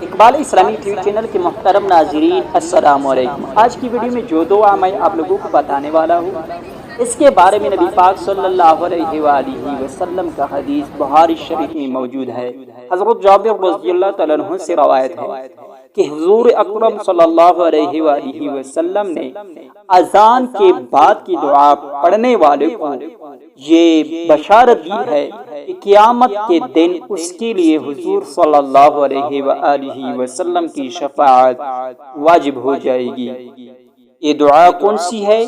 اقبال اسلامی T V channel کے محترم ناظرین، السلام علیکم۔ آج کی ویڈیو میں جو دعا میں آپ لوگوں کو بتانے والا ہوں، اس کے بارے میں نبی پاک صلی اللہ علیہ وآلہ وسلم کا حدیث بخاری شریف میں موجود ہے۔ حضرت جابر رضی اللہ تعالیٰ عنہ سے روایت ہے کہ حضور اکرم صلی اللہ علیہ وآلہ وسلم نے اذان کے بعد کی دعا پڑھنے والے کو یہ بشارت دی ہے کہ قیامت کے دن اس کے لیے حضور صلی اللہ علیہ وآلہ وسلم کی شفاعت واجب ہو جائے گی۔ یہ دعا کون سی ہے؟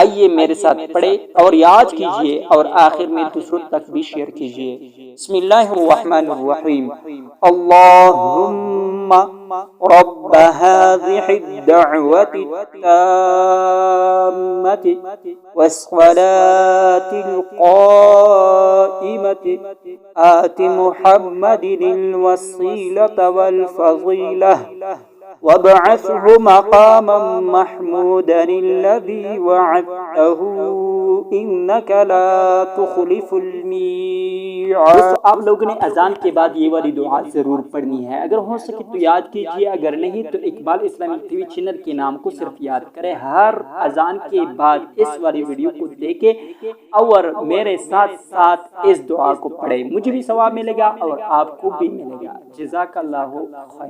آئیے میرے ساتھ پڑھیں اور یاد کیجئے اور آخر میں دوسروں تک بھی شیئر کیجئے۔ بسم اللہ الرحمن الرحیم۔ اللہم رب هذه الدعوة التامة والصلاة القائمة آت محمد الوسيلة والفضيلة وابعثه مقاما محمودا الذي وعدته انك لا تخلف الميعاد۔ آپ لوگوں نے اذان کے بعد یہ والی دعا ضرور پڑھنی ہے، اگر ہو سکے تو یاد کیجیے، اگر نہیں تو اقبال اسلامی ٹی وی چینل کے نام کو صرف یاد کریں۔ ہر اذان کے بعد اس والی ویڈیو کو دیکھیں اور میرے ساتھ ساتھ اس دعا کو پڑھیں، مجھے بھی ثواب ملے گا اور آپ کو بھی ملے گا۔ جزاک اللہ خیر۔